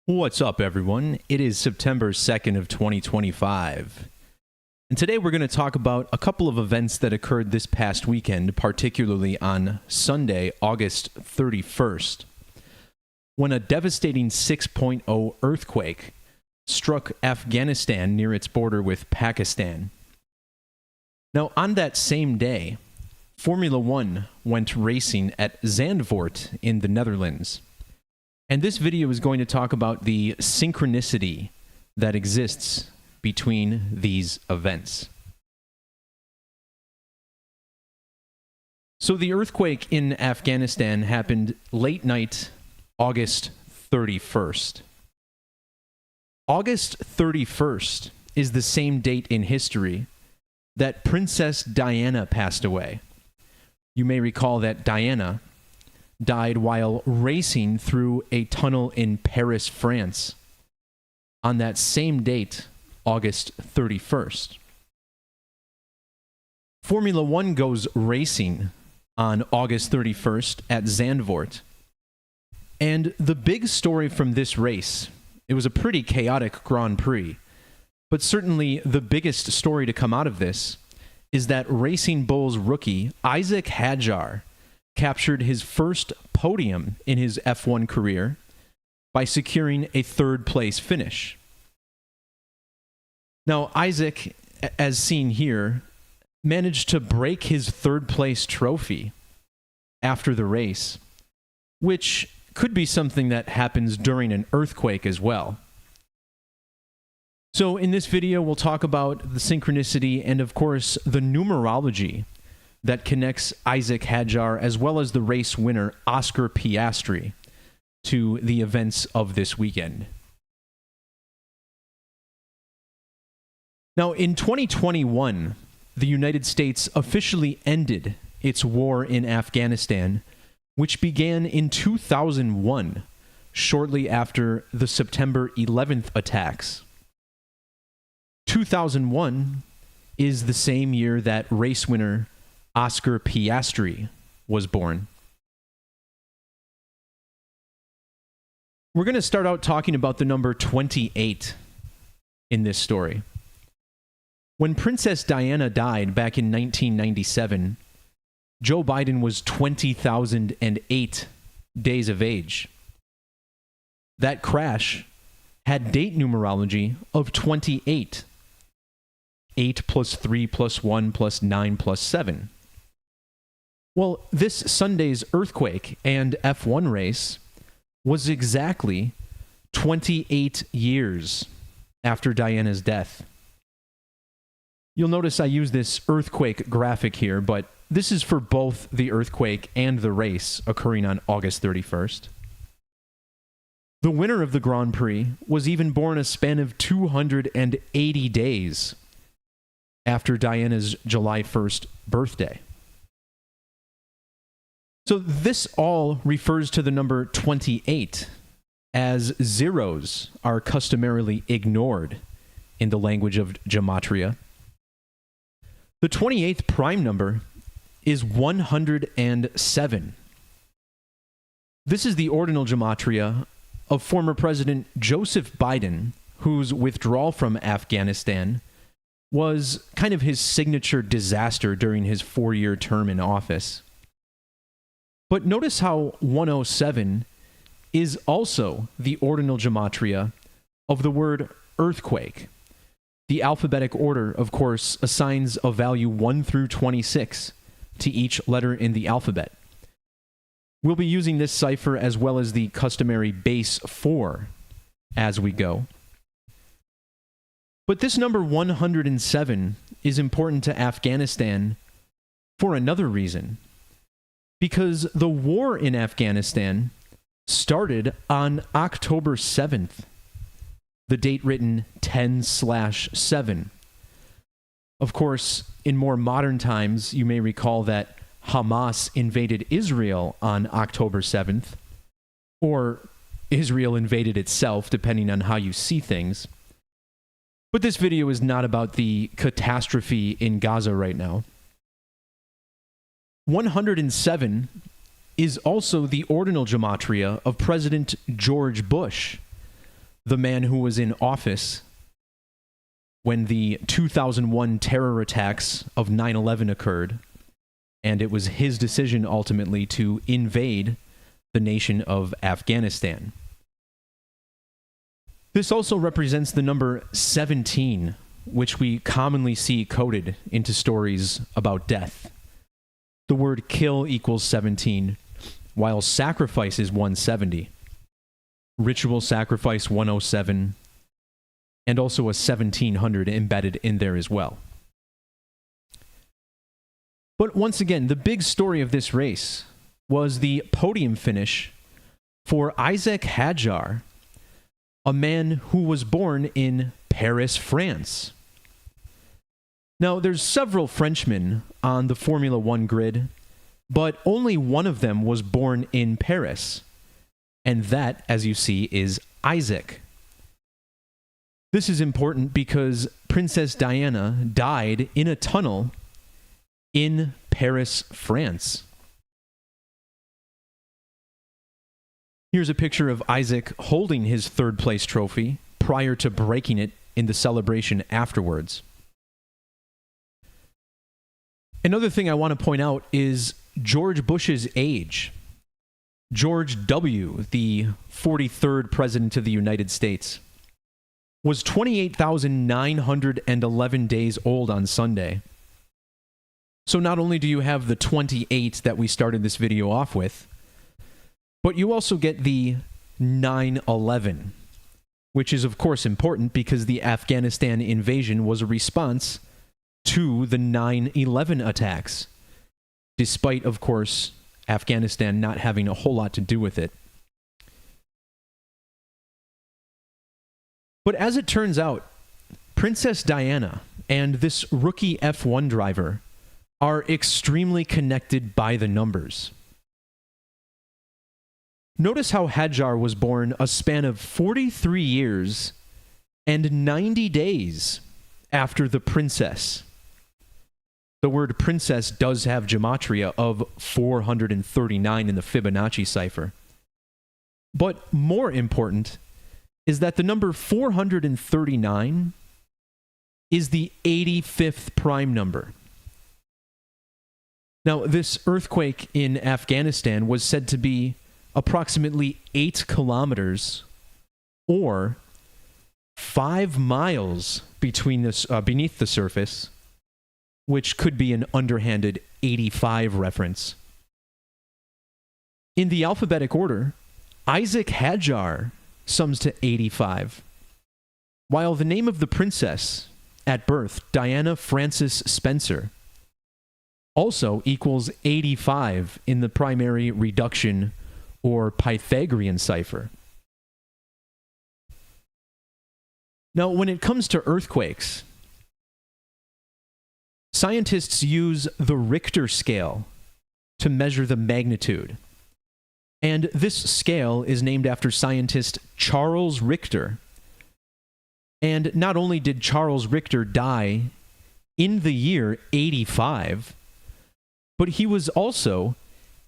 What's up, everyone? It is September 2nd of 2025. And today we're going to talk about a couple of events that occurred this past weekend, particularly on Sunday, August 31st, when a devastating 6.0 earthquake struck Afghanistan near its border with Pakistan. Now, on that same day, Formula One went racing at Zandvoort in the Netherlands. And this video is going to talk about the synchronicity that exists between these events. So the earthquake in Afghanistan happened late night, August 31st. August 31st is the same date in history that Princess Diana passed away. You may recall that Diana died while racing through a tunnel in Paris, France, on that same date, August 31st. Formula One goes racing on August 31st at Zandvoort. And the big story from this race, it was a pretty chaotic Grand Prix, but certainly the biggest story to come out of this is that Racing Bull's rookie, Isaac Hadjar, captured his first podium in his F1 career by securing a third-place finish. Now, Isaac, as seen here, managed to break his third-place trophy after the race, which could be something that happens during an earthquake as well. So in this video, we'll talk about the synchronicity and, of course, the numerology that connects Isaac Hadjar as well as the race winner Oscar Piastri to the events of this weekend. Now, in 2021, the United States officially ended its war in Afghanistan, which began in 2001, shortly after the September 11th attacks. 2001 is the same year that race winner Oscar Piastri was born. We're going to start out talking about the number 28 in this story. When Princess Diana died back in 1997, Joe Biden was 20,008 days of age. That crash had date numerology of 28. 8 plus 3 plus 1 plus 9 plus 7. Well, this Sunday's earthquake and F1 race was exactly 28 years after Diana's death. You'll notice I use this earthquake graphic here, but this is for both the earthquake and the race occurring on August 31st. The winner of the Grand Prix was even born a span of 280 days after Diana's July 1st birthday. So this all refers to the number 28, as zeros are customarily ignored in the language of Gematria. The 28th prime number is 107. This is the ordinal Gematria of former President Joseph Biden, whose withdrawal from Afghanistan was kind of his signature disaster during his 4-year term in office. But notice how 107 is also the ordinal gematria of the word earthquake. The alphabetic order, of course, assigns a value 1 through 26 to each letter in the alphabet. We'll be using this cipher as well as the customary base 4 as we go. But this number 107 is important to Afghanistan for another reason. Because the war in Afghanistan started on October 7th, the date written 10/7. Of course, in more modern times, you may recall that Hamas invaded Israel on October 7th, or Israel invaded itself, depending on how you see things. But this video is not about the catastrophe in Gaza right now. 107 is also the ordinal gematria of President George Bush, the man who was in office when the 2001 terror attacks of 9/11 occurred, and it was his decision ultimately to invade the nation of Afghanistan. This also represents the number 17, which we commonly see coded into stories about death. The word kill equals 17, while sacrifice is 170. Ritual sacrifice 107, and also a 1700 embedded in there as well. But once again, the big story of this race was the podium finish for Isaac Hadjar, a man who was born in Paris, France. Now, there's several Frenchmen on the Formula One grid, but only one of them was born in Paris. And that, as you see, is Isaac. This is important because Princess Diana died in a tunnel in Paris, France. Here's a picture of Isaac holding his third place trophy prior to breaking it in the celebration afterwards. Another thing I want to point out is George Bush's age. George W., the 43rd President of the United States, was 28,911 days old on Sunday. So not only do you have the 28 that we started this video off with, but you also get the 9/11, which is of course important because the Afghanistan invasion was a response to the 9/11 attacks, despite, of course, Afghanistan not having a whole lot to do with it. But as it turns out, Princess Diana and this rookie F1 driver are extremely connected by the numbers. Notice how Hadjar was born a span of 43 years and 90 days after the princess. The word princess does have gematria of 439 in the Fibonacci cipher. But more important is that the number 439 is the 85th prime number. Now, this earthquake in Afghanistan was said to be approximately 8 kilometers or 5 miles beneath the surface, which could be an underhanded 85 reference. In the alphabetic order, Isaac Hadjar sums to 85, while the name of the princess at birth, Diana Frances Spencer, also equals 85 in the primary reduction or Pythagorean cipher. Now, when it comes to earthquakes, scientists use the Richter scale to measure the magnitude. And this scale is named after scientist Charles Richter. And not only did Charles Richter die in the year 85, but he was also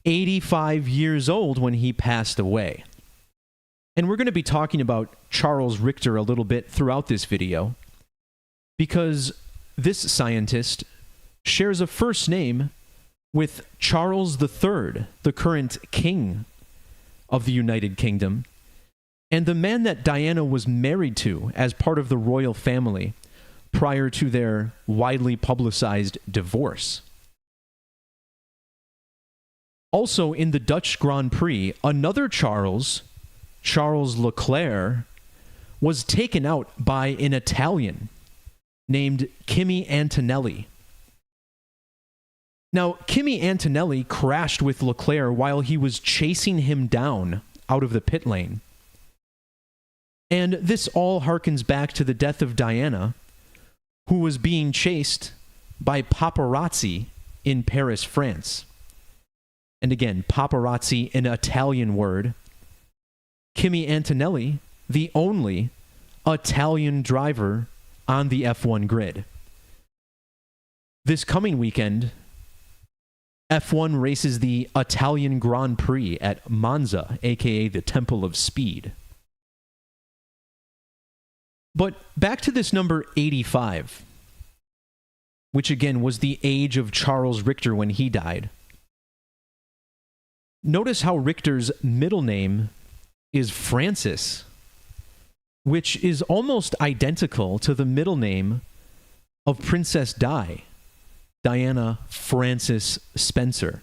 85 years old when he passed away. And we're going to be talking about Charles Richter a little bit throughout this video, because this scientist shares a first name with Charles III, the current king of the United Kingdom, and the man that Diana was married to as part of the royal family prior to their widely publicized divorce. Also in the Dutch Grand Prix, another Charles Leclerc, was taken out by an Italian named Kimi Antonelli. Now, Kimi Antonelli crashed with Leclerc while he was chasing him down out of the pit lane. And this all harkens back to the death of Diana, who was being chased by paparazzi in Paris, France. And again, paparazzi, an Italian word. Kimi Antonelli, the only Italian driver on the F1 grid. This coming weekend, F1 races the Italian Grand Prix at Monza, aka the Temple of Speed. But back to this number 85, which again was the age of Charles Richter when he died. Notice how Richter's middle name is Francis, which is almost identical to the middle name of Princess Di, Diana Frances Spencer.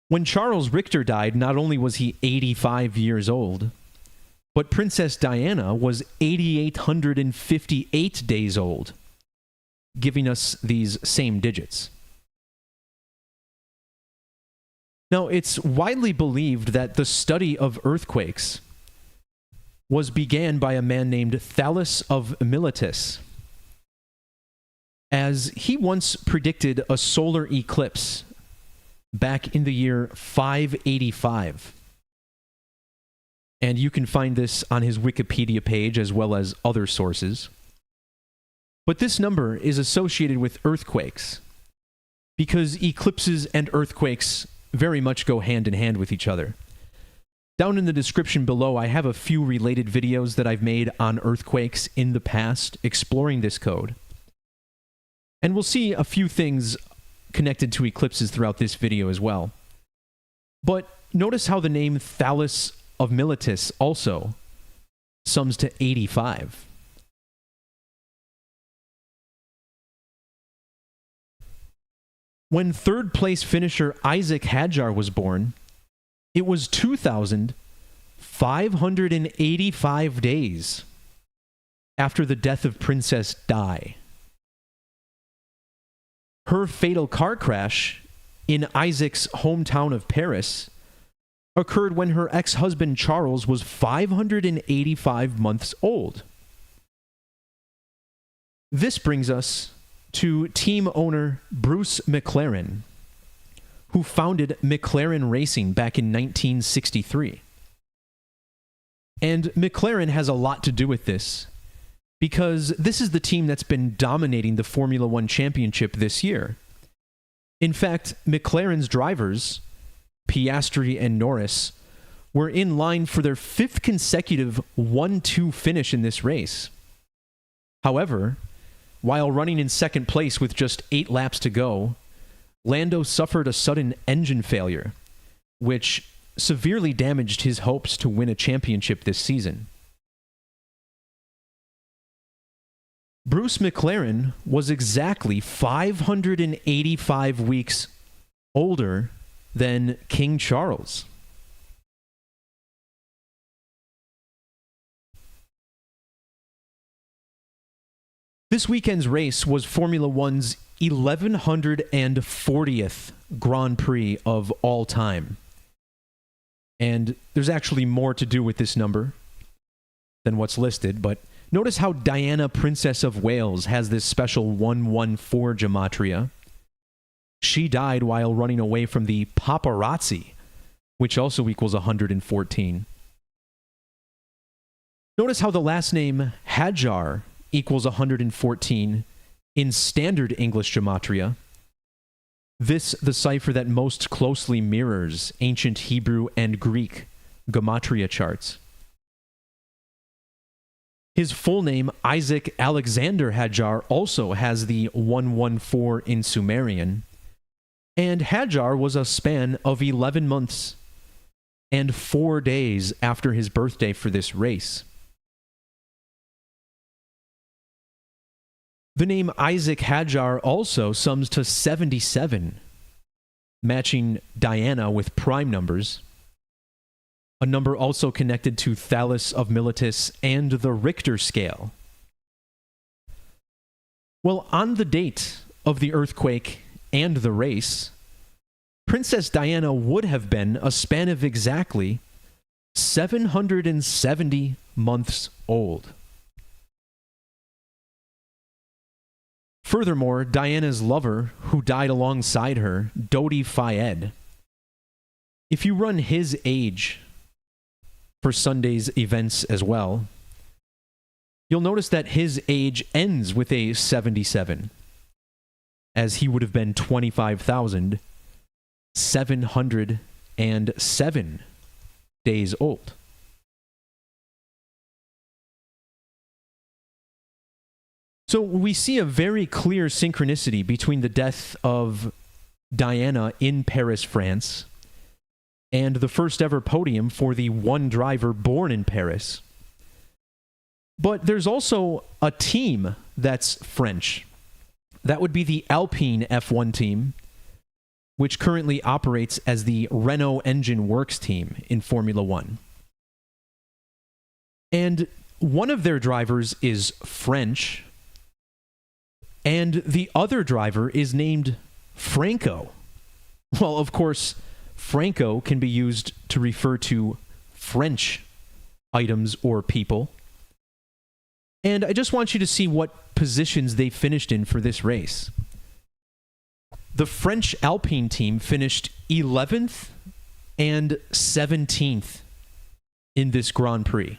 When Charles Richter died, not only was he 85 years old, but Princess Diana was 8,858 days old, giving us these same digits. Now, it's widely believed that the study of earthquakes began by a man named Thales of Miletus, as he once predicted a solar eclipse back in the year 585. And you can find this on his Wikipedia page as well as other sources. But this number is associated with earthquakes because eclipses and earthquakes very much go hand in hand with each other. Down in the description below, I have a few related videos that I've made on earthquakes in the past exploring this code. And we'll see a few things connected to eclipses throughout this video as well. But notice how the name Thales of Miletus also sums to 85. When third place finisher Isaac Hadjar was born, it was 2,585 days after the death of Princess Di. Her fatal car crash in Isaac's hometown of Paris occurred when her ex-husband Charles was 585 months old. This brings us to team owner Bruce McLaren, who founded McLaren Racing back in 1963. And McLaren has a lot to do with this, because this is the team that's been dominating the Formula One championship this year. In fact, McLaren's drivers, Piastri and Norris, were in line for their fifth consecutive 1-2 finish in this race. However, while running in second place with just 8 laps to go, Lando suffered a sudden engine failure, which severely damaged his hopes to win a championship this season. Bruce McLaren was exactly 585 weeks older than King Charles. This weekend's race was Formula One's 1140th Grand Prix of all time. And there's actually more to do with this number than what's listed, but notice how Diana, Princess of Wales, has this special 114 Gematria. She died while running away from the paparazzi, which also equals 114. Notice how the last name Hadjar equals 114 in standard English Gematria. This, the cipher that most closely mirrors ancient Hebrew and Greek Gematria charts. His full name, Isaac Alexander Hadjar, also has the 114 in Sumerian. And Hadjar was a span of 11 months and 4 days after his birthday for this race. The name Isaac Hadjar also sums to 77, matching Diana with prime numbers, a number also connected to Thales of Miletus and the Richter scale. Well, on the date of the earthquake and the race, Princess Diana would have been a span of exactly 770 months old. Furthermore, Diana's lover, who died alongside her, Dodi Fayed, if you run his age for Sunday's events as well, you'll notice that his age ends with a 77, as he would have been 25,707 days old. So we see a very clear synchronicity between the death of Diana in Paris, France, and the first ever podium for the one driver born in Paris. But there's also a team that's French. That would be the Alpine F1 team, which currently operates as the Renault Engine Works team in Formula One. And one of their drivers is French, and the other driver is named Franco. Well, of course, Franco can be used to refer to French items or people. And I just want you to see what positions they finished in for this race. The French Alpine team finished 11th and 17th in this Grand Prix.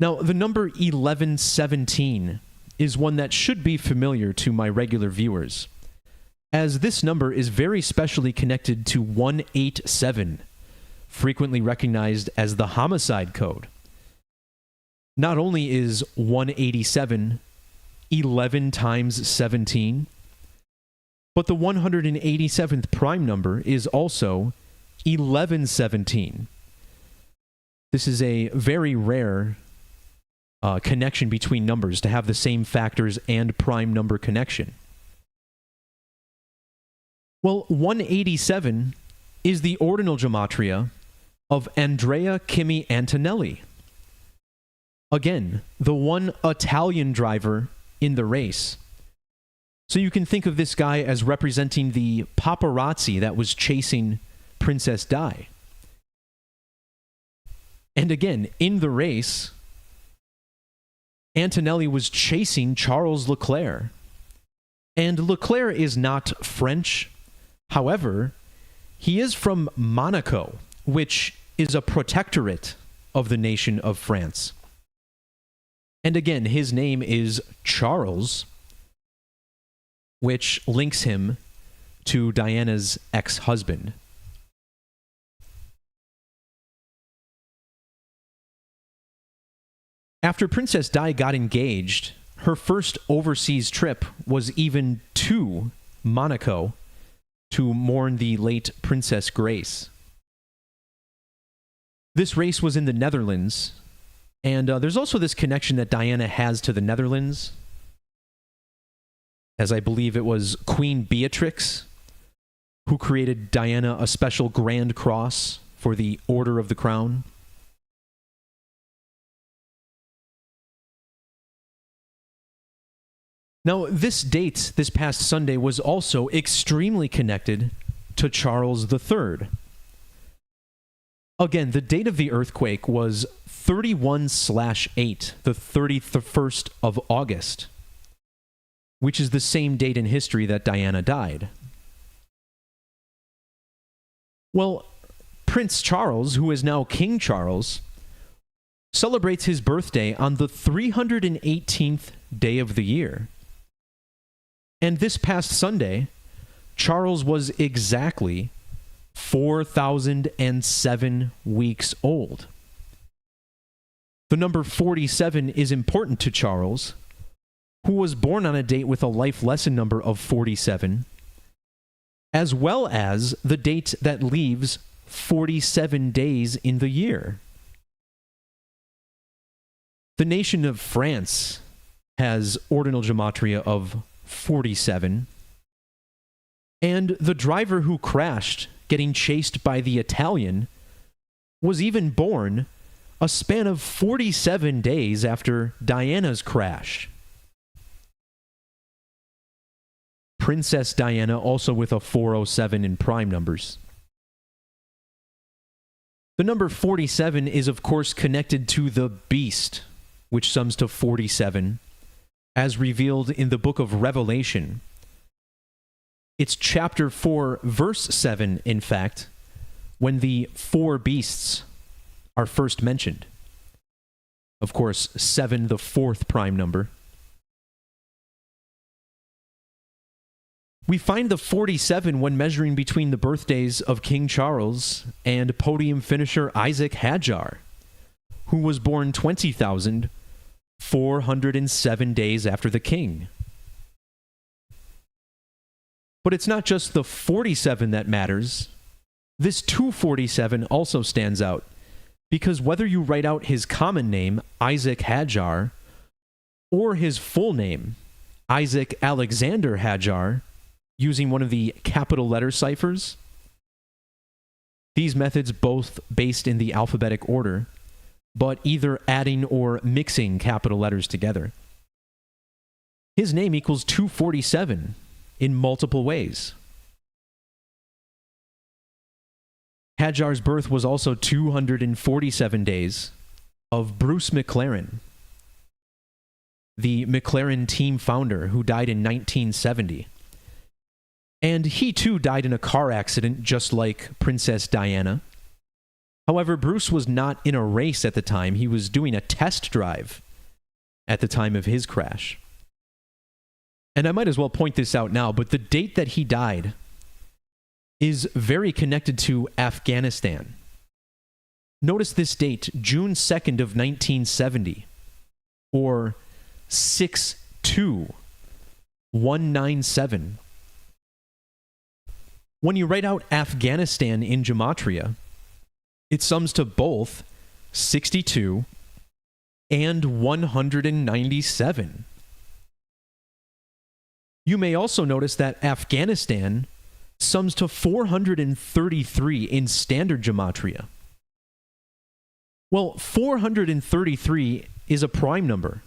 Now, the number 1117 is one that should be familiar to my regular viewers, as this number is very specially connected to 187, frequently recognized as the homicide code. Not only is 187 11 times 17, but the 187th prime number is also 1117. This is a very rare connection between numbers, to have the same factors and prime number connection. Well, 187 is the ordinal gematria of Andrea Kimi Antonelli. Again, the one Italian driver in the race. So you can think of this guy as representing the paparazzi that was chasing Princess Di. And again, in the race, Antonelli was chasing Charles Leclerc. And Leclerc is not French. However, he is from Monaco, which is a protectorate of the nation of France. And again, his name is Charles, which links him to Diana's ex-husband. After Princess Di got engaged, her first overseas trip was even to Monaco to mourn the late Princess Grace. This race was in the Netherlands, and there's also this connection that Diana has to the Netherlands, as I believe it was Queen Beatrix who created Diana a special Grand Cross for the Order of the Crown. Now, this date, this past Sunday, was also extremely connected to Charles III. Again, the date of the earthquake was 31/8, the 31st of August, which is the same date in history that Diana died. Well, Prince Charles, who is now King Charles, celebrates his birthday on the 318th day of the year. And this past Sunday, Charles was exactly 4,007 weeks old. The number 47 is important to Charles, who was born on a date with a life lesson number of 47, as well as the date that leaves 47 days in the year. The nation of France has ordinal gematria of 47, and the driver who crashed, getting chased by the Italian, was even born a span of 47 days after Diana's crash. Princess Diana also with a 407 in prime numbers. The number 47 is of course connected to the beast, which sums to 47, as revealed in the book of Revelation. It's chapter 4, verse 7, in fact, when the four beasts are first mentioned. Of course, 7, the fourth prime number. We find the 47 when measuring between the birthdays of King Charles and podium finisher Isaac Hadjar, who was born 20,400 407 days after the king. But it's not just the 47 that matters. This 247 also stands out, because whether you write out his common name, Isaac Hadjar, or his full name, Isaac Alexander Hadjar, using one of the capital letter ciphers, these methods both based in the alphabetic order, but either adding or mixing capital letters together. His name equals 247 in multiple ways. Hadjar's birth was also 247 days of Bruce McLaren, the McLaren team founder who died in 1970. And he too died in a car accident just like Princess Diana. However, Bruce was not in a race at the time. He was doing a test drive at the time of his crash. And I might as well point this out now, but the date that he died is very connected to Afghanistan. Notice this date, June 2nd of 1970, or 62197. When you write out Afghanistan in Gematria, it sums to both 62 and 197. You may also notice that Afghanistan sums to 433 in standard Gematria. Well, 433 is a prime number,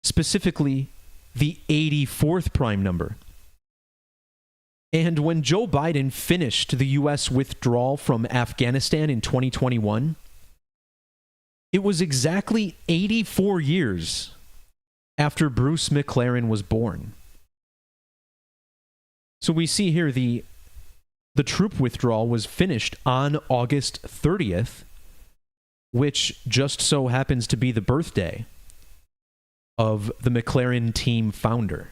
specifically the 84th prime number. And when Joe Biden finished the U.S. withdrawal from Afghanistan in 2021, it was exactly 84 years after Bruce McLaren was born. So we see here the troop withdrawal was finished on August 30th, which just so happens to be the birthday of the McLaren team founder.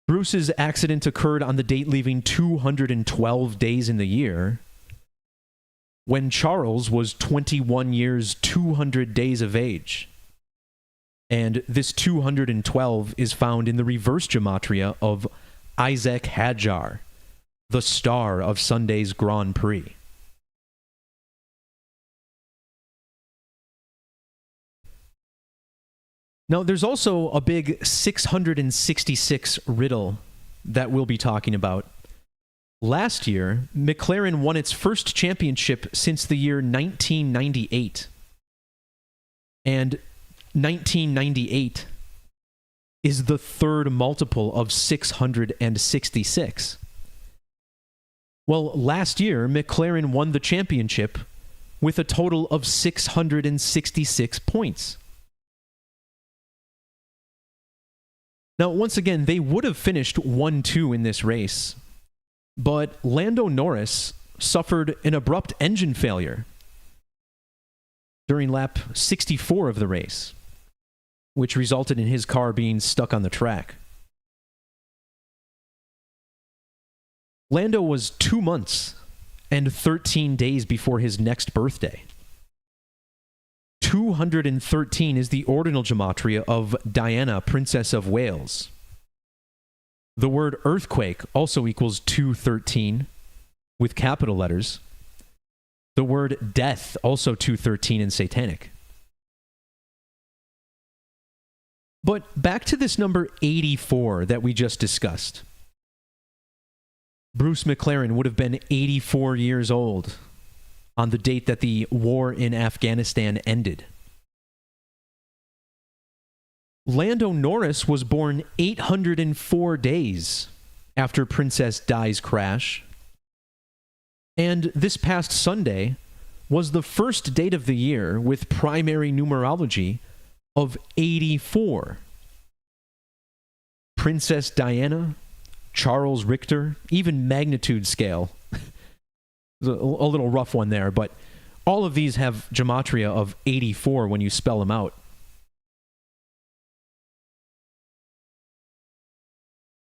Bruce's accident occurred on the date leaving 212 days in the year, when Charles was 21 years, 200 days of age. And this 212 is found in the reverse gematria of Isaac Hadjar, the star of Sunday's Grand Prix. Now, there's also a big 666 riddle that we'll be talking about. Last year, McLaren won its first championship since the year 1998. And 1998 is the third multiple of 666. Well, last year, McLaren won the championship with a total of 666 points. Now, once again, they would have finished 1-2 in this race, but Lando Norris suffered an abrupt engine failure during lap 64 of the race, which resulted in his car being stuck on the track. Lando was 2 months and 13 days before his next birthday. 213 is the ordinal gematria of Diana, Princess of Wales. The word earthquake also equals 213 with capital letters. The word death also 213 in satanic. But back to this number 84 that we just discussed. Bruce McLaren would have been 84 years old on the date that the war in Afghanistan ended. Lando Norris was born 804 days after Princess Di's crash. And this past Sunday was the first date of the year with primary numerology of 84. Princess Diana, Charles Richter, even magnitude scale. A little rough one there, but all of these have gematria of 84 when you spell them out.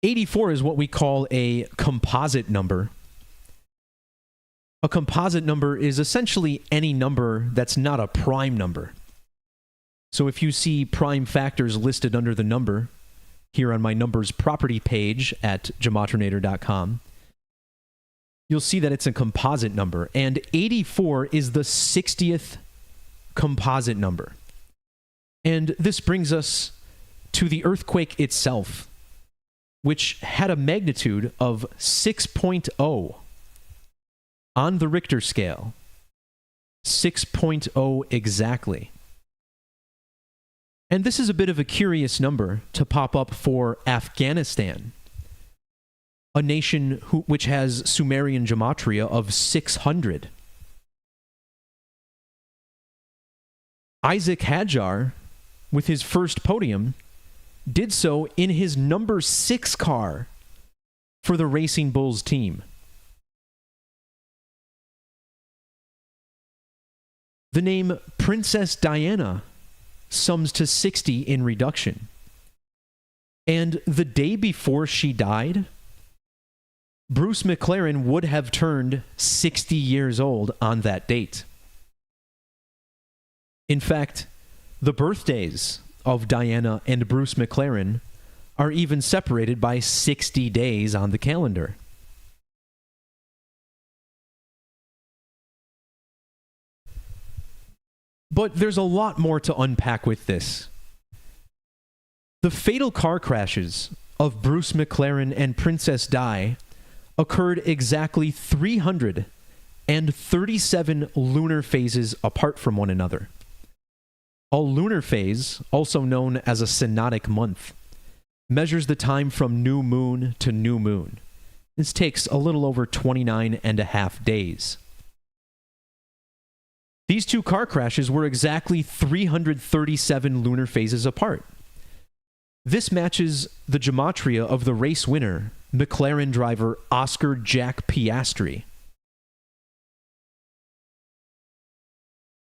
84 is what we call a composite number. A composite number is essentially any number that's not a prime number. So if you see prime factors listed under the number here on my numbers property page at gematrinator.com, you'll see that it's a composite number, and 84 is the 60th composite number. And this brings us to the earthquake itself, which had a magnitude of 6.0 on the Richter scale. 6.0 exactly. And this is a bit of a curious number to pop up for Afghanistan, a nation which has Sumerian gematria of 600. Isaac Hadjar, with his first podium, did so in his number 6 car for the Racing Bulls team. The name Princess Diana sums to 60 in reduction. And the day before she died, Bruce McLaren would have turned 60 years old on that date. In fact, the birthdays of Diana and Bruce McLaren are even separated by 60 days on the calendar. But there's a lot more to unpack with this. The fatal car crashes of Bruce McLaren and Princess Di occurred exactly 337 lunar phases apart from one another. A lunar phase, also known as a synodic month, measures the time from new moon to new moon. This takes a little over 29 and a half days. These two car crashes were exactly 337 lunar phases apart. This matches the gematria of the race winner, McLaren driver Oscar Jack Piastri.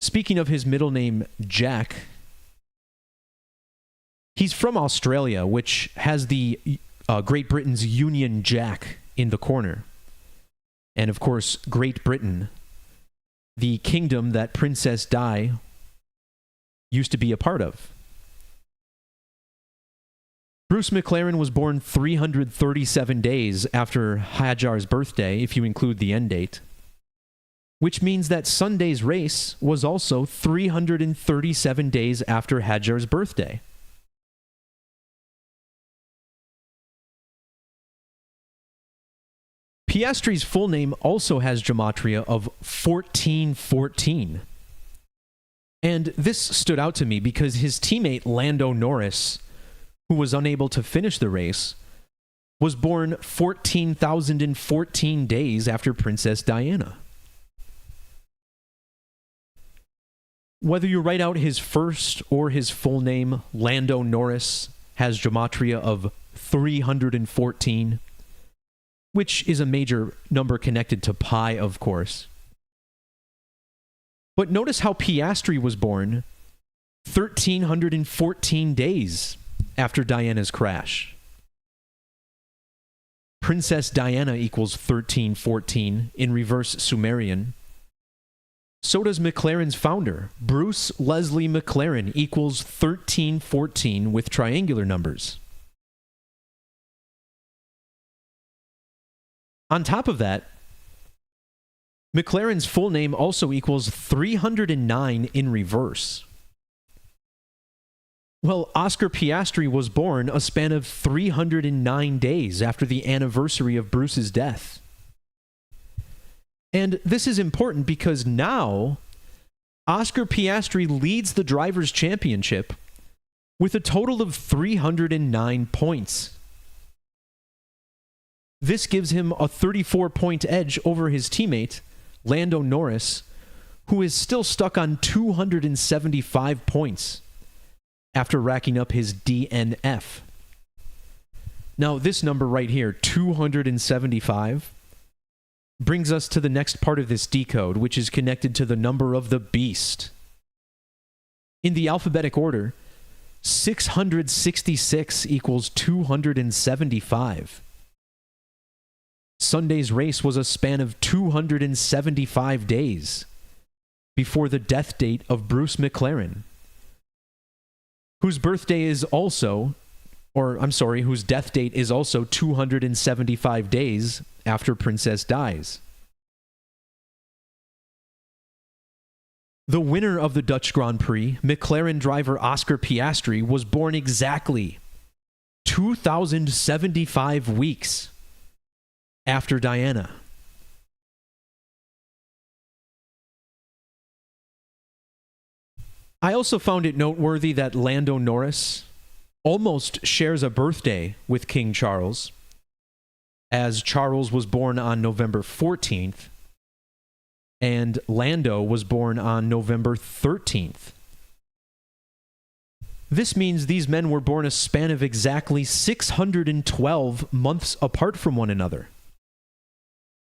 Speaking of his middle name, Jack, he's from Australia, which has the Great Britain's Union Jack in the corner. And of course, Great Britain, the kingdom that Princess Di used to be a part of. Bruce McLaren was born 337 days after Hadjar's birthday, if you include the end date, which means that Sunday's race was also 337 days after Hadjar's birthday. Piastri's full name also has gematria of 1414. And this stood out to me because his teammate Lando Norris, who was unable to finish the race, was born 14,014 days after Princess Diana. Whether you write out his first or his full name, Lando Norris has gematria of 314, which is a major number connected to pi, of course. But notice how Piastri was born 1,314 days after Diana's crash. Princess Diana equals 1314 in reverse Sumerian. So does McLaren's founder, Bruce Leslie McLaren, equals 1314 with triangular numbers. On top of that, McLaren's full name also equals 309 in reverse. Well, Oscar Piastri was born a span of 309 days after the anniversary of Bruce's death. And this is important because now Oscar Piastri leads the Drivers' Championship with a total of 309 points. This gives him a 34-point edge over his teammate, Lando Norris, who is still stuck on 275 points after racking up his DNF. Now, this number right here, 275, brings us to the next part of this decode, which is connected to the number of the beast. In the alphabetic order, 666 equals 275. Sunday's race was a span of 275 days before the death date of Bruce McLaren, whose birthday is also, whose death date is also 275 days after Princess dies. The winner of the Dutch Grand Prix, McLaren driver Oscar Piastri, was born exactly 2,075 weeks after Diana. I also found it noteworthy that Lando Norris almost shares a birthday with King Charles, as Charles was born on November 14th, and Lando was born on November 13th. This means these men were born a span of exactly 612 months apart from one another.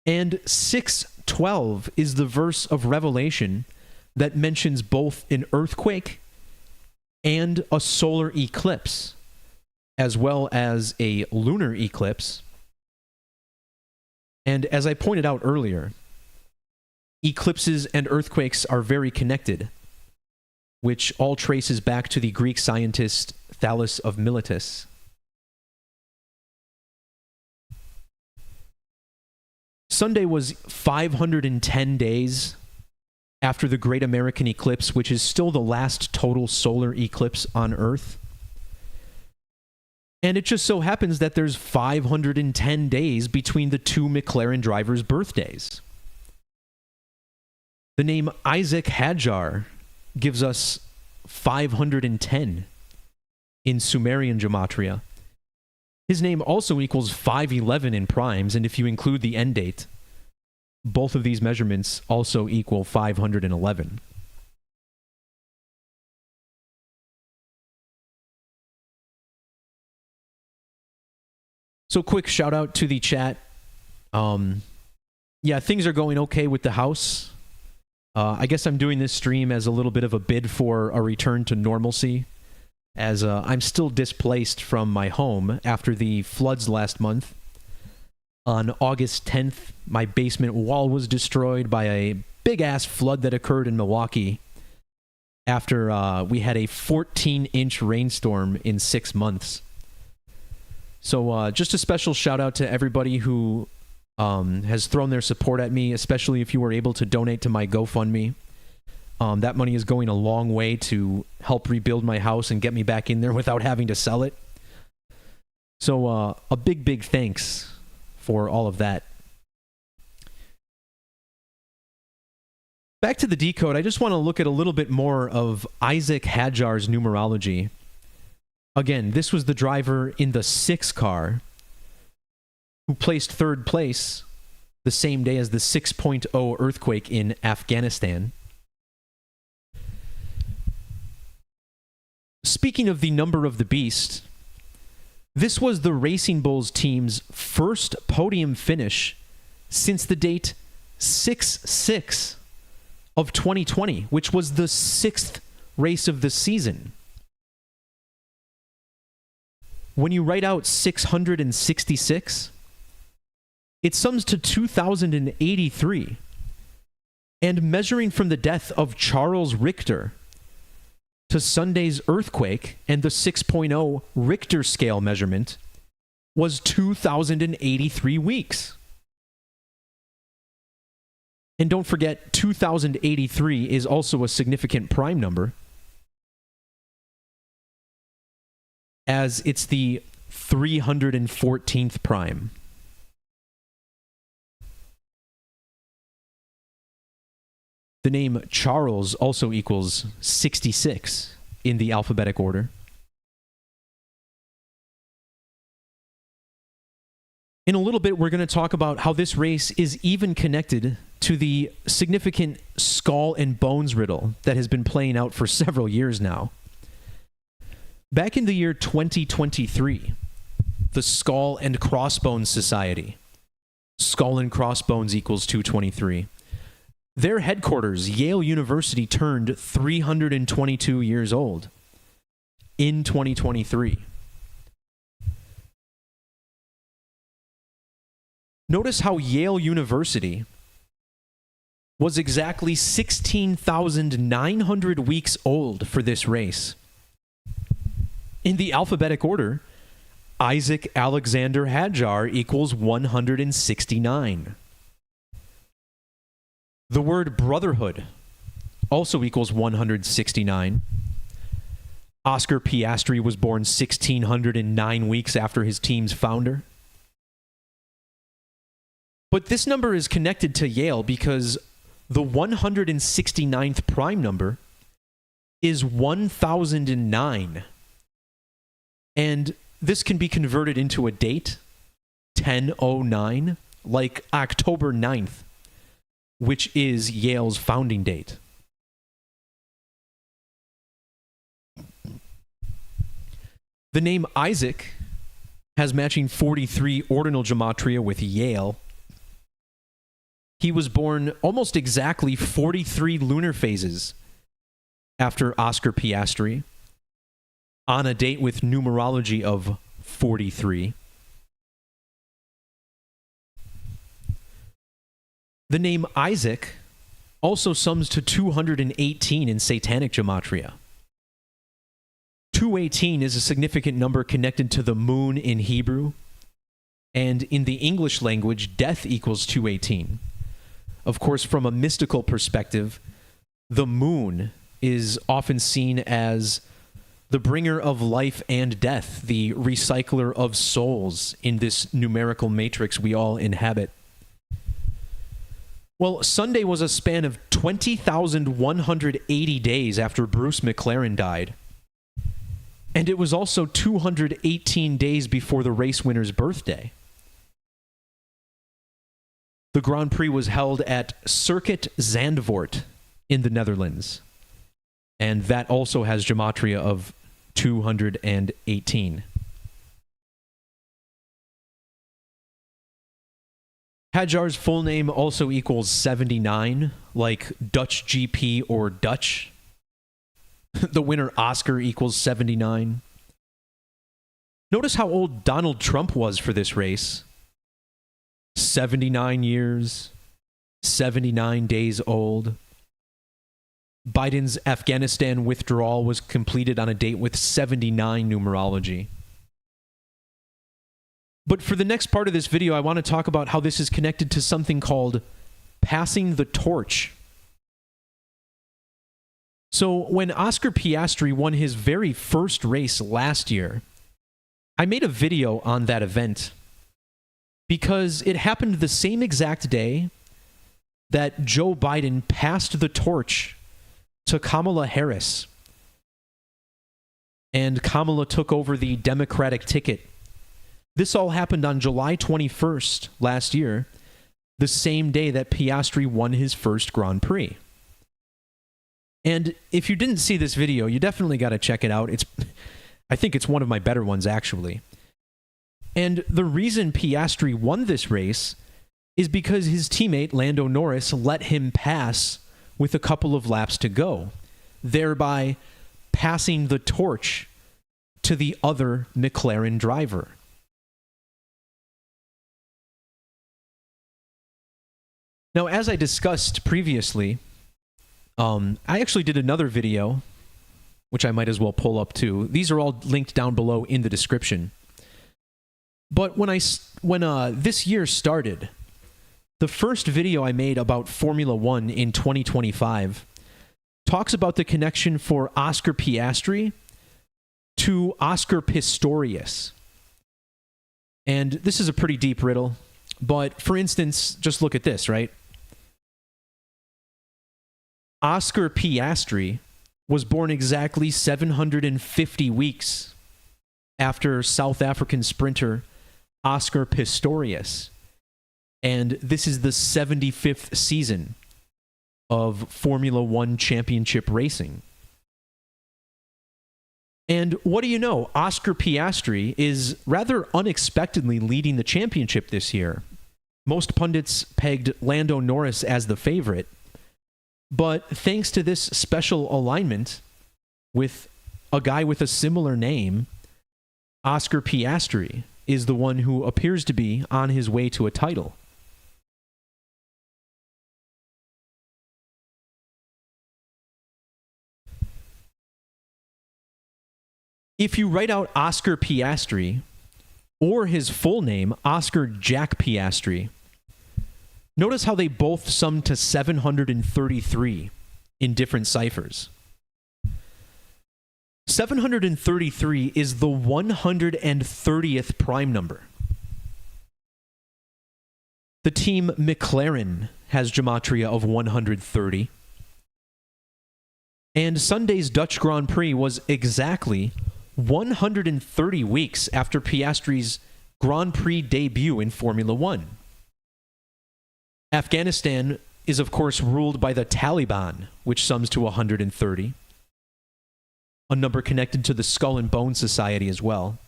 And 612 is the verse of Revelation that mentions both an earthquake and a solar eclipse, as well as a lunar eclipse. And as I pointed out earlier, eclipses and earthquakes are very connected, which all traces back to the Greek scientist Thales of Miletus. Sunday was 510 days after the Great American Eclipse, which is still the last total solar eclipse on Earth. And it just so happens that there's 510 days between the two McLaren drivers' birthdays. The name Isaac Hadjar gives us 510 in Sumerian Gematria. His name also equals 511 in primes, and if you include the end date, both of these measurements also equal 511. So quick shout out to the chat. Yeah, things are going okay with the house. I guess I'm doing this stream as a little bit of a bid for a return to normalcy, as I'm still displaced from my home after the floods last month. On August 10th, my basement wall was destroyed by a big-ass flood that occurred in Milwaukee after we had a 14-inch rainstorm in 6 months. So just a special shout-out to everybody who has thrown their support at me, especially if you were able to donate to my GoFundMe. That money is going a long way to help rebuild my house and get me back in there without having to sell it. So a big, big thanks for all of that. Back to the decode, I just want to look at a little bit more of Isaac Hadjar's numerology. Again, this was the driver in the 6 car who placed 3rd place the same day as the 6.0 earthquake in Afghanistan. Speaking of the number of the beast, this was the Racing Bulls team's first podium finish since the date 6/6 of 2020, which was the 6th race of the season. When you write out 666, it sums to 2,083. And measuring from the death of Charles Richter to Sunday's earthquake and the 6.0 Richter scale measurement was 2,083 weeks. And don't forget, 2,083 is also a significant prime number, as it's the 314th prime. The name Charles also equals 66 in the alphabetic order. In a little bit, we're going to talk about how this race is even connected to the significant skull and bones riddle that has been playing out for several years now. Back in the year 2023, the Skull and Crossbones Society, Skull and Crossbones equals 223, their headquarters, Yale University, turned 322 years old in 2023. Notice how Yale University was exactly 16,900 weeks old for this race. In the alphabetic order, Isaac Alexander Hadjar equals 169. The word brotherhood also equals 169. Oscar Piastri was born 1,609 weeks after his team's founder. But this number is connected to Yale because the 169th prime number is 1009. And this can be converted into a date, 1009, like October 9th, which is Yale's founding date. The name Isaac has matching 43 ordinal gematria with Yale. He was born almost exactly 43 lunar phases after Oscar Piastri, on a date with numerology of 43. The name Isaac also sums to 218 in Satanic Gematria. 218 is a significant number connected to the moon in Hebrew, and in the English language, death equals 218. Of course, from a mystical perspective, the moon is often seen as the bringer of life and death, the recycler of souls in this numerical matrix we all inhabit. Well, Sunday was a span of 20,180 days after Bruce McLaren died. And it was also 218 days before the race winner's birthday. The Grand Prix was held at Circuit Zandvoort in the Netherlands. And that also has gematria of 218. Hadjar's full name also equals 79, like Dutch GP or Dutch. The winner Oscar equals 79. Notice how old Donald Trump was for this race. 79 years, 79 days old. Biden's Afghanistan withdrawal was completed on a date with 79 numerology. But for the next part of this video, I want to talk about how this is connected to something called passing the torch. So when Oscar Piastri won his very first race last year, I made a video on that event because it happened the same exact day that Joe Biden passed the torch to Kamala Harris. And Kamala took over the Democratic ticket. This all happened on July 21st last year, the same day that Piastri won his first Grand Prix. And if you didn't see this video, you definitely got to check it out. I think it's one of my better ones, actually. And the reason Piastri won this race is because his teammate, Lando Norris, let him pass with a couple of laps to go, thereby passing the torch to the other McLaren driver. Now, as I discussed previously, I actually did another video, which I might as well pull up too. These are all linked down below in the description. But when this year started, the first video I made about Formula One in 2025 talks about the connection for Oscar Piastri to Oscar Pistorius. And this is a pretty deep riddle, but for instance, just look at this, right? Oscar Piastri was born exactly 750 weeks after South African sprinter Oscar Pistorius. And this is the 75th season of Formula One championship racing. And what do you know? Oscar Piastri is rather unexpectedly leading the championship this year. Most pundits pegged Lando Norris as the favorite. But thanks to this special alignment with a guy with a similar name, Oscar Piastri is the one who appears to be on his way to a title. If you write out Oscar Piastri, or his full name, Oscar Jack Piastri, notice how they both sum to 733 in different ciphers. 733 is the 130th prime number. The team McLaren has Gematria of 130. And Sunday's Dutch Grand Prix was exactly 130 weeks after Piastri's Grand Prix debut in Formula One. Afghanistan is, of course, ruled by the Taliban, which sums to 130. A number connected to the Skull and Bone Society as well.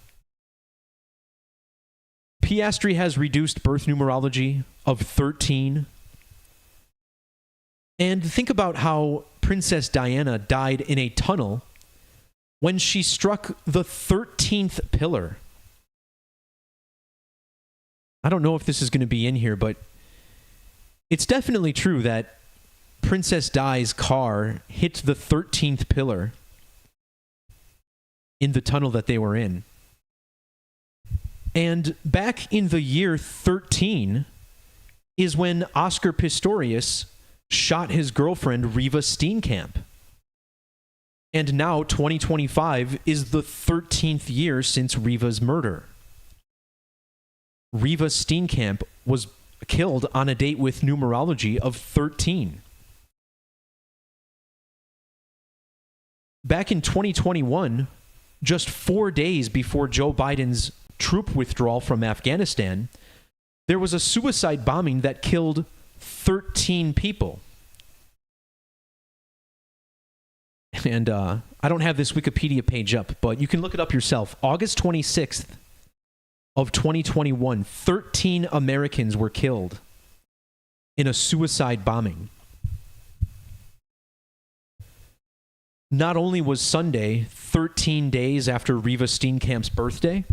Piastri has reduced birth numerology of 13. And think about how Princess Diana died in a tunnel when she struck the 13th pillar. I don't know if this is going to be in here, but it's definitely true that Princess Di's car hit the 13th pillar in the tunnel that they were in. And back in the year 13 is when Oscar Pistorius shot his girlfriend Riva Steenkamp. And now, 2025 is the 13th year since Riva's murder. Riva Steenkamp was killed on a date with numerology of 13. Back in 2021, just 4 days before Joe Biden's troop withdrawal from Afghanistan, there was a suicide bombing that killed 13 people. And I don't have this Wikipedia page up, but you can look it up yourself. August 26th of 2021, 13 Americans were killed in a suicide bombing. Not only was Sunday 13 days after Riva Steenkamp's birthday,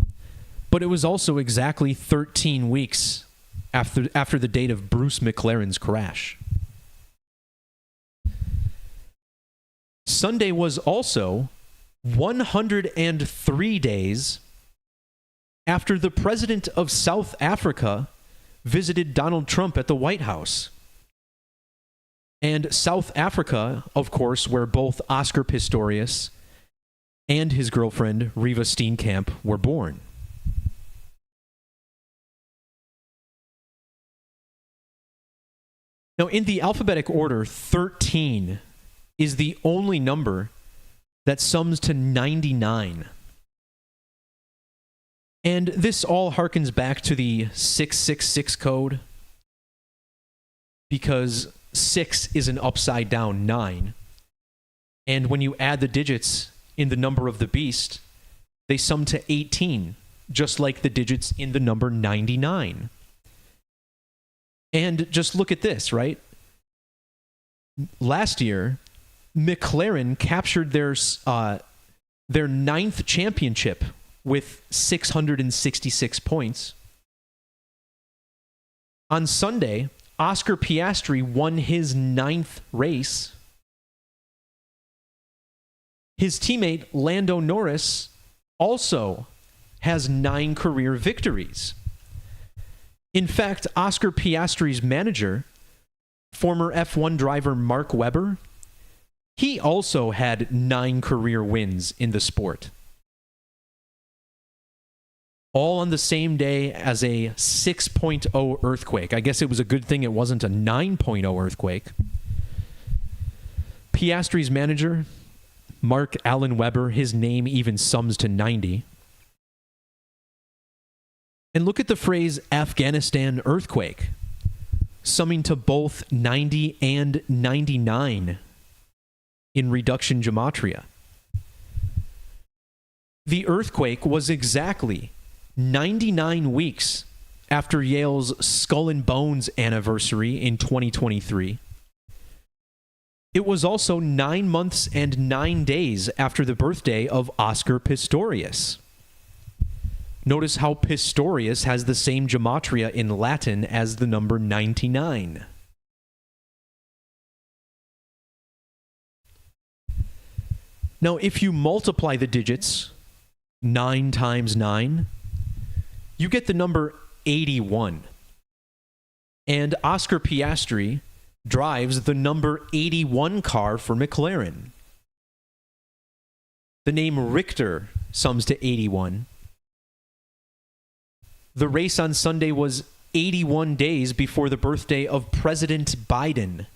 but it was also exactly 13 weeks after the date of Bruce McLaren's crash. Sunday was also 103 days after the president of South Africa visited Donald Trump at the White House. And South Africa, of course, where both Oscar Pistorius and his girlfriend Riva Steenkamp were born. Now, in the alphabetic order, 13 is the only number that sums to 99. And this all harkens back to the 666 code, because 6 is an upside down 9. And when you add the digits in the number of the beast, they sum to 18, just like the digits in the number 99. And just look at this, right? Last year, McLaren captured their 9th championship with 666 points. On Sunday, Oscar Piastri won his 9th race. His teammate Lando Norris also has 9 career victories. In fact, Oscar Piastri's manager, former F1 driver Mark Webber, he also had 9 career wins in the sport. All on the same day as a 6.0 earthquake. I guess it was a good thing it wasn't a 9.0 earthquake. Piastri's manager, Mark Allen Webber, his name even sums to 90. And look at the phrase Afghanistan earthquake, summing to both 90 and 99 in reduction gematria. The earthquake was exactly 99 weeks after Yale's Skull and Bones anniversary in 2023. It was also 9 months and 9 days after the birthday of Oscar Pistorius. Notice how Pistorius has the same gematria in Latin as the number 99. Now, if you multiply the digits, 9 times 9, you get the number 81. And Oscar Piastri drives the number 81 car for McLaren. The name Richter sums to 81. The race on Sunday was 81 days before the birthday of President Biden,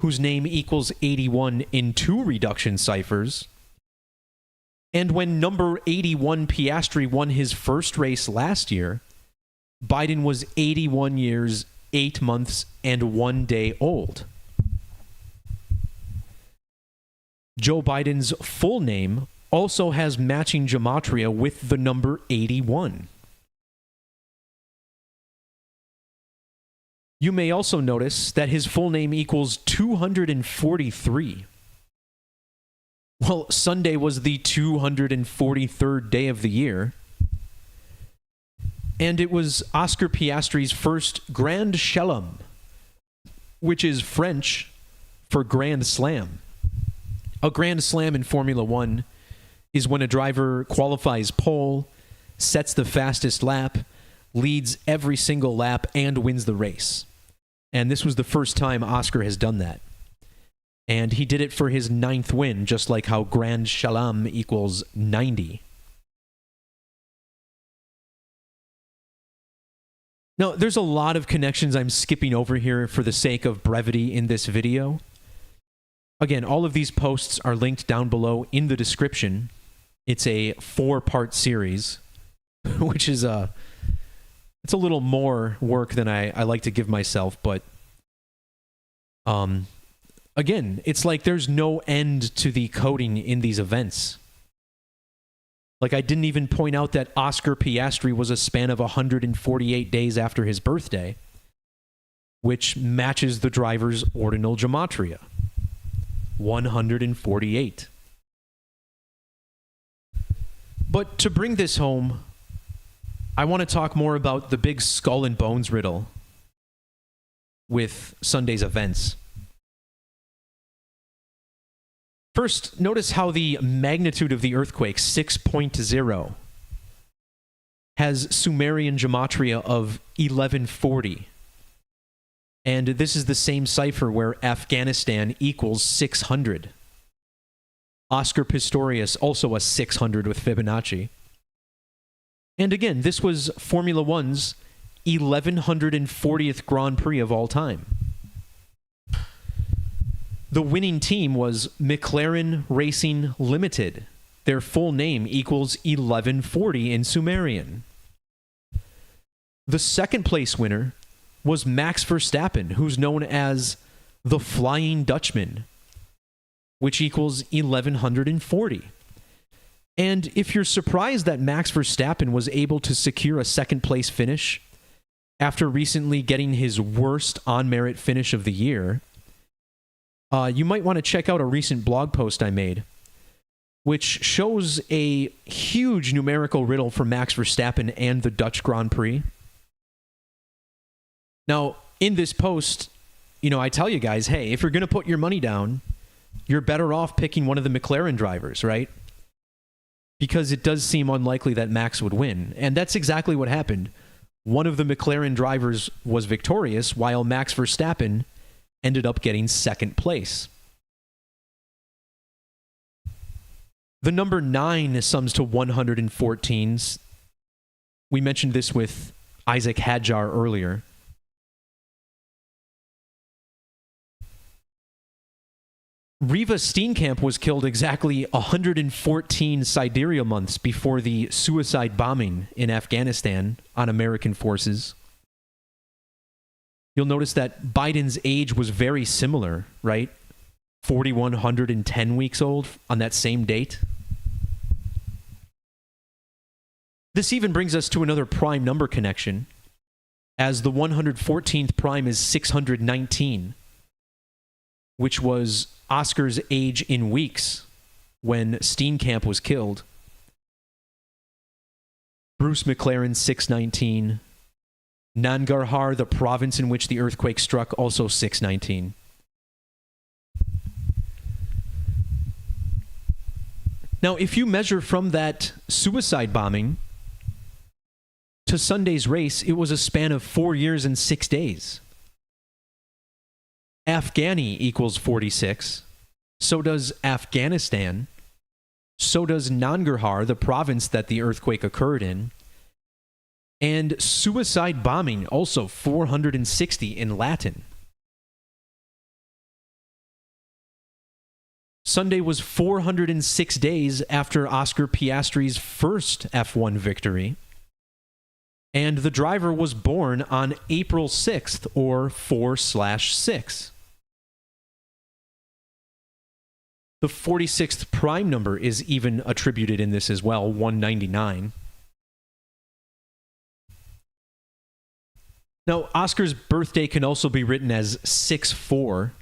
whose name equals 81 in 2 reduction ciphers. And when number 81 Piastri won his first race last year, Biden was 81 years, 8 months, and 1 day old. Joe Biden's full name also has matching gematria with the number 81. You may also notice that his full name equals 243. Well, Sunday was the 243rd day of the year, and it was Oscar Piastri's first Grand Chelem, which is French for Grand Slam. A Grand Slam in Formula One is when a driver qualifies pole, sets the fastest lap, leads every single lap, and wins the race. And this was the first time Oscar has done that. And he did it for his 9th win, just like how Grand Chelem equals 90. Now, there's a lot of connections I'm skipping over here for the sake of brevity in this video. Again, all of these posts are linked down below in the description. It's a 4-part series, which is it's a little more work than I like to give myself, but again, it's like there's no end to the coding in these events. Like, I didn't even point out that Oscar Piastri was a span of 148 days after his birthday, which matches the driver's ordinal gematria. 148. But to bring this home, I want to talk more about the big skull and bones riddle with Sunday's events. First, notice how the magnitude of the earthquake, 6.0, has Sumerian gematria of 1140. And this is the same cipher where Afghanistan equals 600. Oscar Pistorius, also a 600 with Fibonacci. And again, this was Formula One's 1140th Grand Prix of all time. The winning team was McLaren Racing Limited. Their full name equals 1140 in Sumerian. The second place winner was Max Verstappen, who's known as the Flying Dutchman, which equals 1140. And if you're surprised that Max Verstappen was able to secure a second place finish after recently getting his worst on-merit finish of the year, you might want to check out a recent blog post I made, which shows a huge numerical riddle for Max Verstappen and the Dutch Grand Prix. Now, in this post, I tell you guys, hey, if you're going to put your money down, you're better off picking one of the McLaren drivers, right? Because it does seem unlikely that Max would win. And that's exactly what happened. One of the McLaren drivers was victorious, while Max Verstappen ended up getting second place. The number 9 sums to 114. We mentioned this with Isaac Hadjar earlier. Riva Steenkamp was killed exactly 114 sidereal months before the suicide bombing in Afghanistan on American forces. You'll notice that Biden's age was very similar, right? 4,110 weeks old on that same date. This even brings us to another prime number connection, as the 114th prime is 619, which was Oscar's age in weeks when Steenkamp was killed. Bruce McLaren, 619. Nangarhar, the province in which the earthquake struck, also 619. Now, if you measure from that suicide bombing to Sunday's race, it was a span of 4 years and 6 days. Afghani equals 46. So does Afghanistan. So does Nangarhar, the province that the earthquake occurred in. And suicide bombing, also 460 in Latin. Sunday was 406 days after Oscar Piastri's first F1 victory. And the driver was born on April 6th, or 4/6. The 46th prime number is even attributed in this as well, 199. Now, Oscar's birthday can also be written as 6-4,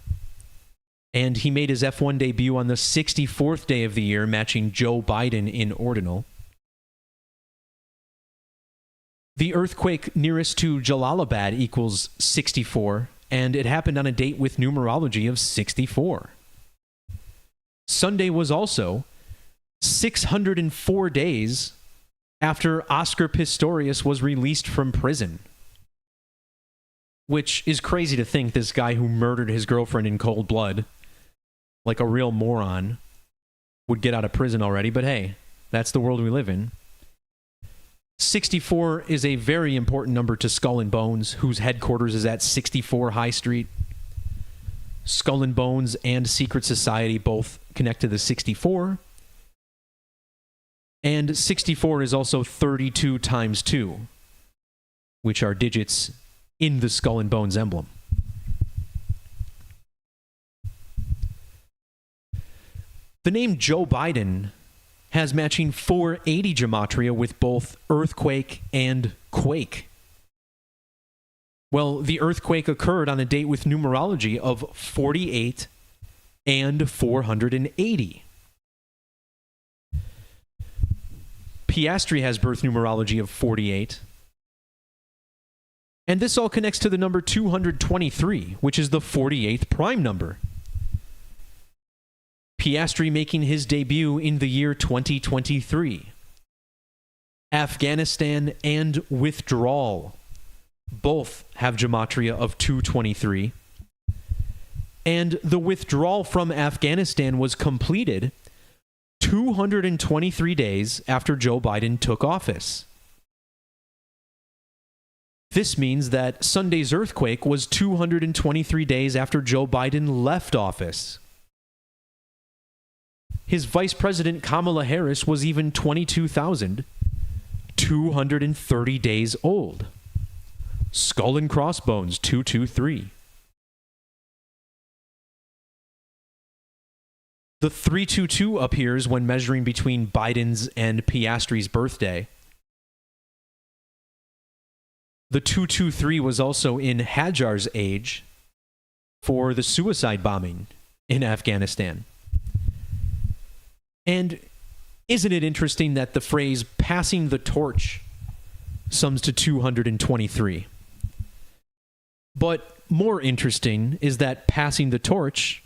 and he made his F1 debut on the 64th day of the year, matching Joe Biden in ordinal. The earthquake nearest to Jalalabad equals 64, and it happened on a date with numerology of 64. Sunday was also 604 days after Oscar Pistorius was released from prison. Which is crazy to think this guy who murdered his girlfriend in cold blood, like a real moron, would get out of prison already. But hey, that's the world we live in. 64 is a very important number to Skull and Bones, whose headquarters is at 64 High Street. Skull and Bones and Secret Society both connect to the 64. And 64 is also 32 times 2, which are digits in the Skull and Bones emblem. The name Joe Biden has matching 480 gematria with both earthquake and quake. Well, the earthquake occurred on a date with numerology of 48 and 480. Piastri has birth numerology of 48. And this all connects to the number 223, which is the 48th prime number. Piastri making his debut in the year 2023. Afghanistan and withdrawal both have gematria of 223. And the withdrawal from Afghanistan was completed 223 days after Joe Biden took office. This means that Sunday's earthquake was 223 days after Joe Biden left office. His vice president, Kamala Harris, was even 22,230 days old. Skull and Crossbones, 223. The 322 appears when measuring between Biden's and Piastri's birthday. The 223 was also in Hadjar's age for the suicide bombing in Afghanistan. And isn't it interesting that the phrase passing the torch sums to 223? But more interesting is that passing the torch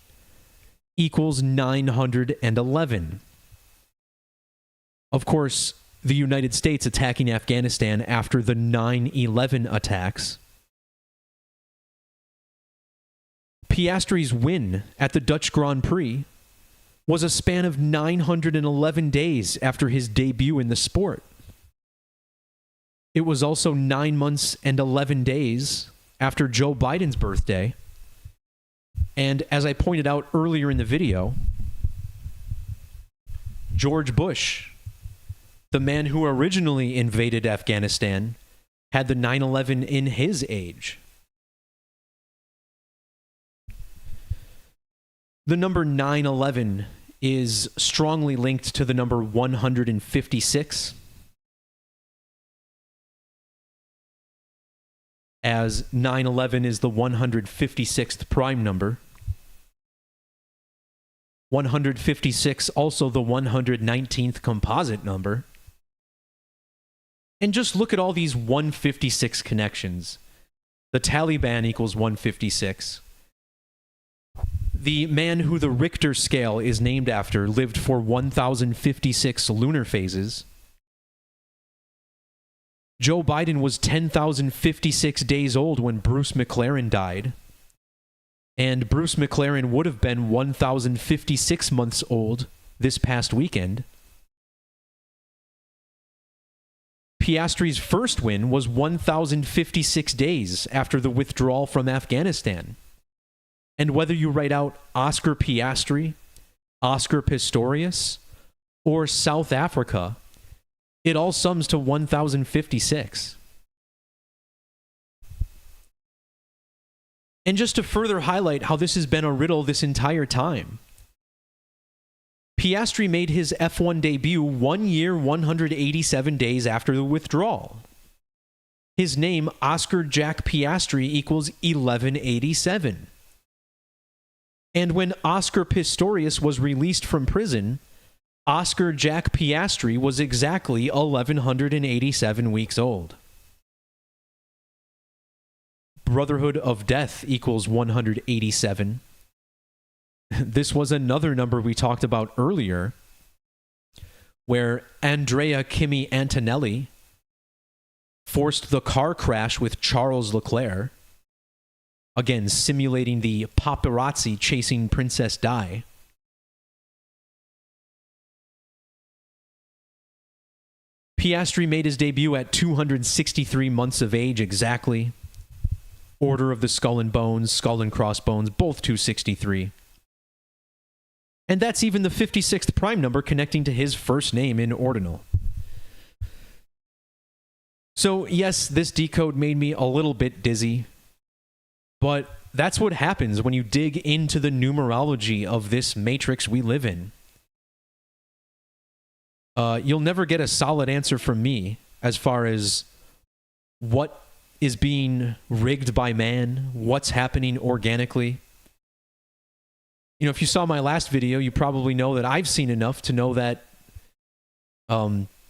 equals 911. Of course, the United States attacking Afghanistan after the 9/11 attacks. Piastri's win at the Dutch Grand Prix was a span of 911 days after his debut in the sport. It was also 9 months and 11 days after Joe Biden's birthday. And as I pointed out earlier in the video, George Bush, the man who originally invaded Afghanistan, had the 9/11 in his age. The number 9/11 is strongly linked to the number 156, as 9/11 is the 156th prime number. 156 also the 119th composite number. And just look at all these 156 connections. The Taliban equals 156. The man who the Richter scale is named after lived for 1,056 lunar phases. Joe Biden was 10,056 days old when Bruce McLaren died. And Bruce McLaren would have been 1,056 months old this past weekend. Piastri's first win was 1,056 days after the withdrawal from Afghanistan. And whether you write out Oscar Piastri, Oscar Pistorius, or South Africa, it all sums to 1,056. And just to further highlight how this has been a riddle this entire time, Piastri made his F1 debut 1 year, 187 days after the withdrawal. His name, Oscar Jack Piastri, equals 1187. And when Oscar Pistorius was released from prison, Oscar Jack Piastri was exactly 1,187 weeks old. Brotherhood of Death equals 187. This was another number we talked about earlier, where Andrea Kimi Antonelli forced the car crash with Charles Leclerc, again simulating the paparazzi chasing Princess Di. Piastri made his debut at 263 months of age exactly. Order of the Skull and Bones, Skull and Crossbones, both 263. And that's even the 56th prime number connecting to his first name in ordinal. So yes, this decode made me a little bit dizzy, but that's what happens when you dig into the numerology of this matrix we live in. You'll never get a solid answer from me as far as what is being rigged by man, what's happening organically. You know, if you saw my last video, you probably know that I've seen enough to know that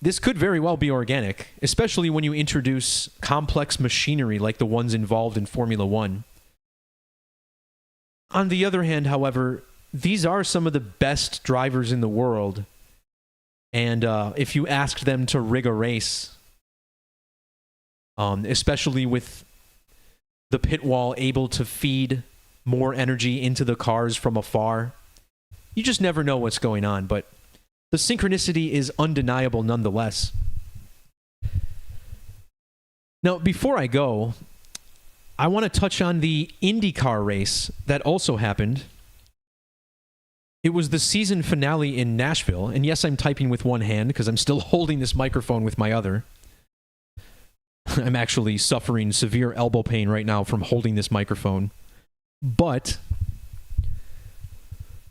this could very well be organic, especially when you introduce complex machinery like the ones involved in Formula One. On the other hand, however, these are some of the best drivers in the world. And if you asked them to rig a race, especially with the pit wall able to feed more energy into the cars from afar, you just never know what's going on, but the synchronicity is undeniable nonetheless. Now, before I go, I want to touch on the IndyCar race that also happened. It was the season finale in Nashville, and yes, I'm typing with one hand because I'm still holding this microphone with my other. I'm actually suffering severe elbow pain right now from holding this microphone. But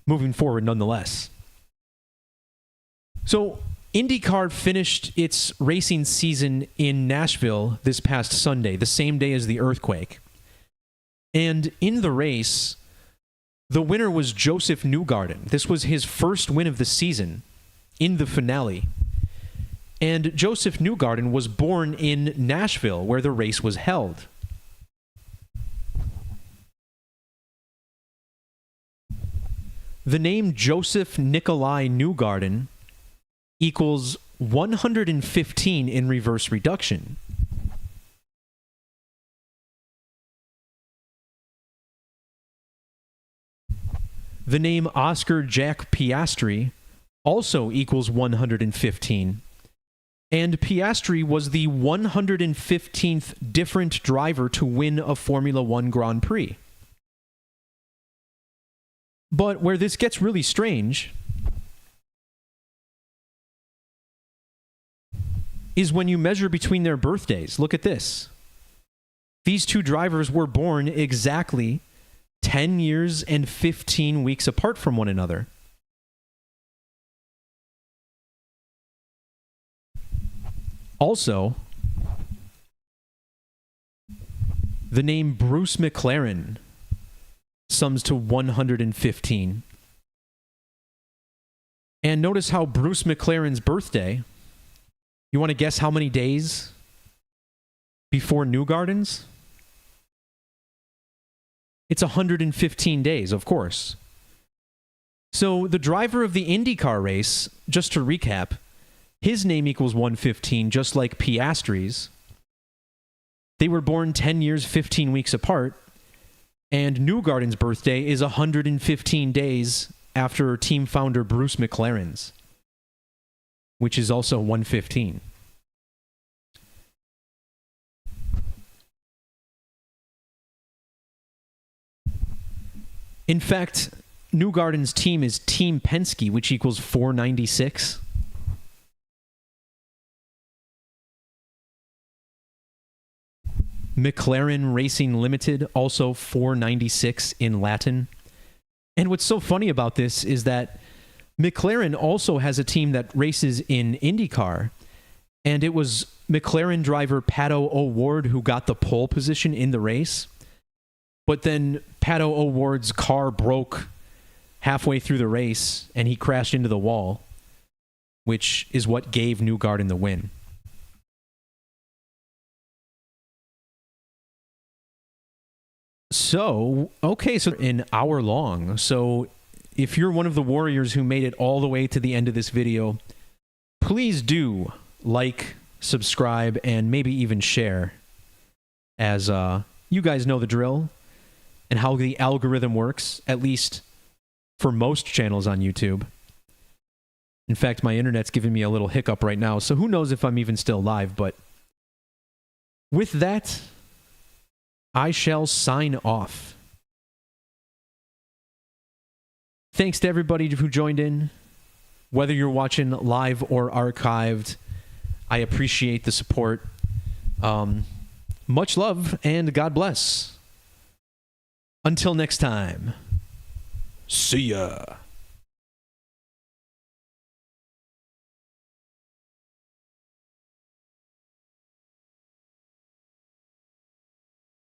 moving forward nonetheless. So IndyCar finished its racing season in Nashville this past Sunday, the same day as the earthquake. And in the race, the winner was Josef Newgarden. This was his first win of the season in the finale. And Josef Newgarden was born in Nashville, where the race was held. The name Joseph Nikolai Newgarden equals 115 in reverse reduction. The name Oscar Jack Piastri also equals 115. And Piastri was the 115th different driver to win a Formula One Grand Prix. But where this gets really strange is when you measure between their birthdays. Look at this. These two drivers were born exactly 10 years and 15 weeks apart from one another. Also, the name Bruce McLaren sums to 115. And notice how Bruce McLaren's birthday You want to guess how many days before Newgarden's? It's 115 days, of course. So the driver of the IndyCar race, just to recap, his name equals 115, just like Piastri's. They were born 10 years, 15 weeks apart, and Newgarden's birthday is 115 days after team founder Bruce McLaren's, which is also 115. In fact, Newgarden's team is Team Penske, which equals 496. McLaren Racing Limited, also 496 in Latin. And what's so funny about this is that McLaren also has a team that races in IndyCar, and it was McLaren driver Pato O'Ward who got the pole position in the race. But then Pato O'Ward's car broke halfway through the race, and he crashed into the wall, which is what gave Newgarden the win. So, okay, so an hour long. So if you're one of the warriors who made it all the way to the end of this video, please do like, subscribe, and maybe even share, as you guys know the drill and how the algorithm works, at least for most channels on YouTube. In fact, my internet's giving me a little hiccup right now, so who knows if I'm even still live, but with that, I shall sign off. Thanks to everybody who joined in. Whether you're watching live or archived, I appreciate the support. Much love and God bless. Until next time, see ya.